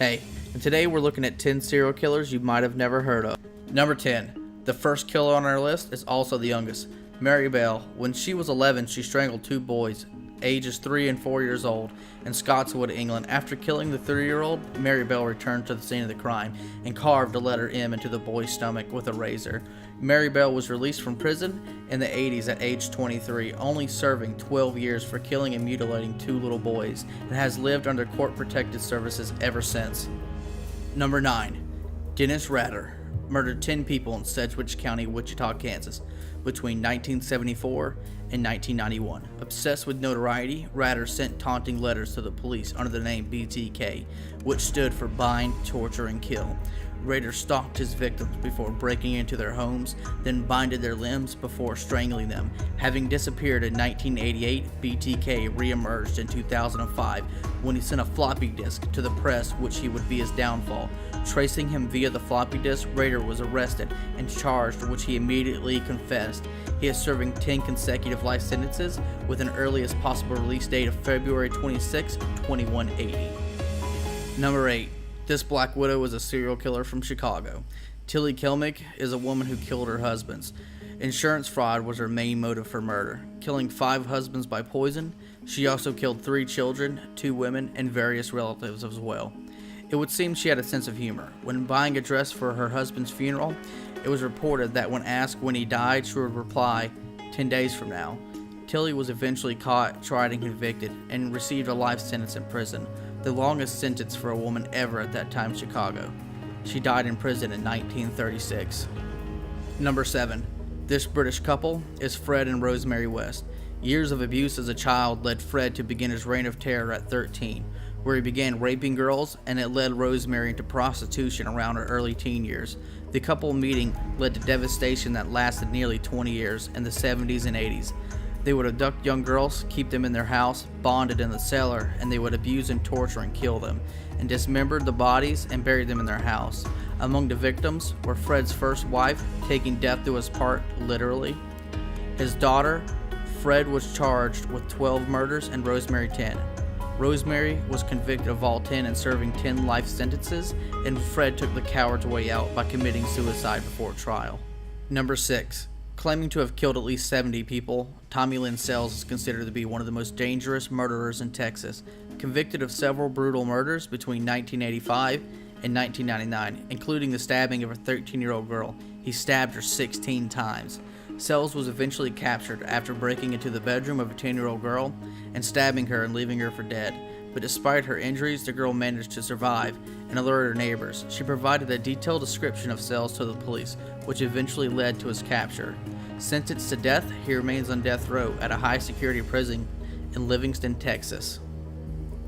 Hey, and today we're looking at 10 serial killers you might have never heard of. Number 10. The first killer on our list is also the youngest. Mary Bell. When she was 11, she strangled two boys, ages 3 and 4 years old, in Scotswood, England. After killing the 3-year-old, Mary Bell returned to the scene of the crime and carved a letter M into the boy's stomach with a razor. Mary Bell was released from prison in the 80s at age 23, only serving 12 years for killing and mutilating 2 little boys, and has lived under court protected services ever since. Number 9. Dennis Rader murdered 10 people in Sedgwick County, Wichita, Kansas, between 1974 and 1991. Obsessed with notoriety, Rader sent taunting letters to the police under the name BTK, which stood for Bind, Torture, and Kill. Rader stalked his victims before breaking into their homes, then binded their limbs before strangling them. Having disappeared in 1988, BTK re-emerged in 2005 when he sent a floppy disk to the press, which he would be his downfall. Tracing him via the floppy disk, Rader was arrested and charged, which he immediately confessed. He is serving 10 consecutive life sentences with an earliest possible release date of February 26, 2180. Number 8. This Black Widow is a serial killer from Chicago. Tilly Kelmick is a woman who killed her husbands. Insurance fraud was her main motive for murder, killing 5 husbands by poison. She also killed 3 children, 2 women, and various relatives as well. It would seem she had a sense of humor. When buying a dress for her husband's funeral, it was reported that when asked when he died, she would reply, 10 days from now. Tilly was eventually caught, tried, and convicted, and received a life sentence in prison, the longest sentence for a woman ever at that time in Chicago. She died in prison in 1936. Number 7. This British couple is Fred and Rosemary West. Years of abuse as a child led Fred to begin his reign of terror at 13, where he began raping girls, and it led Rosemary into prostitution around her early teen years. The couple meeting led to devastation that lasted nearly 20 years in the 70s and 80s. They would abduct young girls, keep them in their house, bonded in the cellar, and they would abuse and torture and kill them, and dismembered the bodies and buried them in their house. Among the victims were Fred's first wife, taking death to his part literally, his daughter. Fred was charged with 12 murders and Rosemary 10. Rosemary was convicted of all 10 and serving 10 life sentences, and Fred took the coward's way out by committing suicide before trial. Number 6. Claiming to have killed at least 70 people, Tommy Lynn Sells is considered to be one of the most dangerous murderers in Texas. Convicted of several brutal murders between 1985 and 1999, including the stabbing of a 13-year-old girl. He stabbed her 16 times. Sells was eventually captured after breaking into the bedroom of a 10-year-old girl and stabbing her and leaving her for dead. But despite her injuries, the girl managed to survive and alert her neighbors. She provided a detailed description of Sells to the police, which eventually led to his capture. Sentenced to death, he remains on death row at a high-security prison in Livingston, Texas.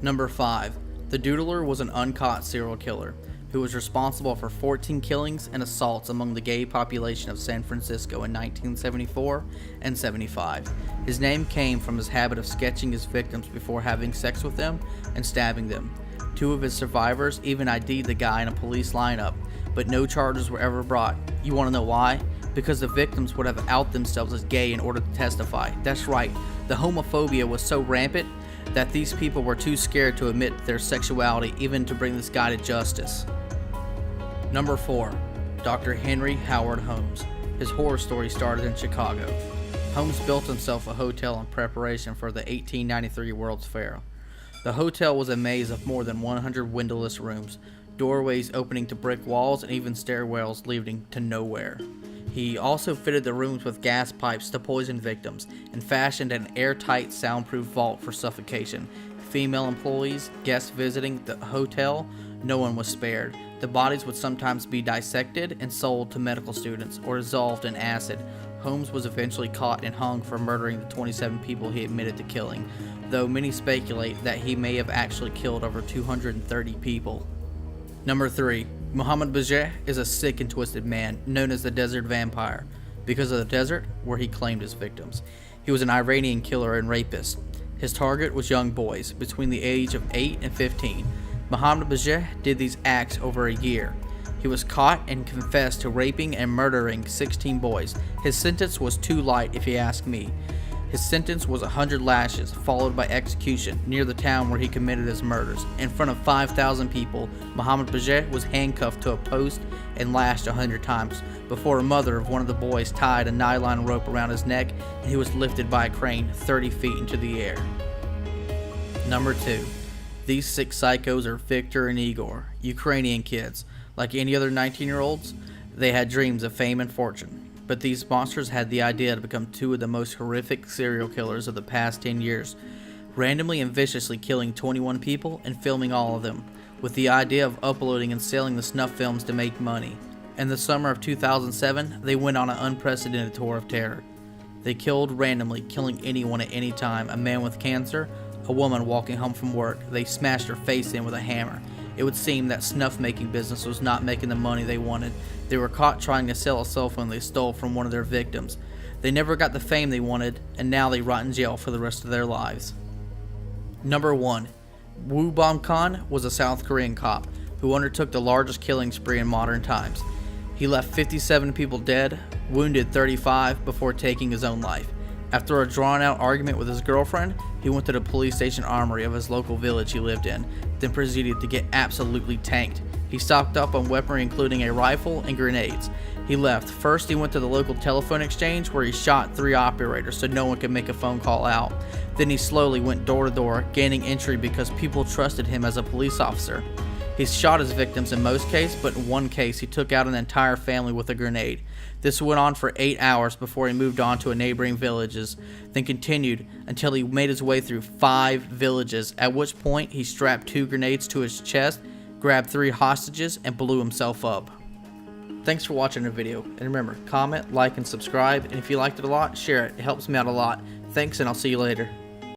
Number 5. The Doodler was an uncaught serial killer who was responsible for 14 killings and assaults among the gay population of San Francisco in 1974 and 75. His name came from his habit of sketching his victims before having sex with them and stabbing them. 2 of his survivors even ID'd the guy in a police lineup, but no charges were ever brought. You want to know why? Because the victims would have out themselves as gay in order to testify. That's right, the homophobia was so rampant that these people were too scared to admit their sexuality even to bring this guy to justice. Number 4. Dr. Henry Howard Holmes. His horror story started in Chicago. Holmes built himself a hotel in preparation for the 1893 World's Fair. The hotel was a maze of more than 100 windowless rooms, doorways opening to brick walls, and even stairwells leading to nowhere. He also fitted the rooms with gas pipes to poison victims and fashioned an airtight, soundproof vault for suffocation. Female employees, guests visiting the hotel, no one was spared. The bodies would sometimes be dissected and sold to medical students or dissolved in acid. Holmes was eventually caught and hung for murdering the 27 people he admitted to killing, though many speculate that he may have actually killed over 230 people. Number 3. Mohammed Bajeh is a sick and twisted man known as the Desert Vampire because of the desert where he claimed his victims. He was an Iranian killer and rapist. His target was young boys between the age of 8 and 15. Mohammed Bajeh did these acts over a year. He was caught and confessed to raping and murdering 16 boys. His sentence was too light if you ask me. His sentence was 100 lashes, followed by execution near the town where he committed his murders. In front of 5,000 people, Mohammed Bajeh was handcuffed to a post and lashed 100 times before a mother of one of the boys tied a nylon rope around his neck and he was lifted by a crane 30 feet into the air. Number 2. These 6 psychos are Victor and Igor, Ukrainian kids. Like any other 19-year-olds, they had dreams of fame and fortune. But these monsters had the idea to become 2 of the most horrific serial killers of the past 10 years, randomly and viciously killing 21 people and filming all of them, with the idea of uploading and selling the snuff films to make money. In the summer of 2007, they went on an unprecedented tour of terror. They killed randomly, killing anyone at any time, a man with cancer, a woman walking home from work. They smashed her face in with a hammer. It would seem that snuff making business was not making the money they wanted. They were caught trying to sell a cell phone they stole from one of their victims. They never got the fame they wanted, and now they rot in jail for the rest of their lives. Number 1. Woo Bong-kan was a South Korean cop who undertook the largest killing spree in modern times. He left 57 people dead, wounded 35 before taking his own life. After a drawn-out argument with his girlfriend, he went to the police station armory of his local village he lived in, then proceeded to get absolutely tanked. He stocked up on weaponry including a rifle and grenades. He left. First, he went to the local telephone exchange where he shot 3 operators so no one could make a phone call out. Then he slowly went door to door, gaining entry because people trusted him as a police officer. He shot his victims in most cases, but in one case he took out an entire family with a grenade. This went on for 8 hours before he moved on to neighboring villages, then continued until he made his way through 5 villages, at which point he strapped 2 grenades to his chest, grabbed 3 hostages, and blew himself up. Thanks for watching the video, and remember, comment, like, and subscribe, and if you liked it a lot, share it. It helps me out a lot. Thanks, and I'll see you later.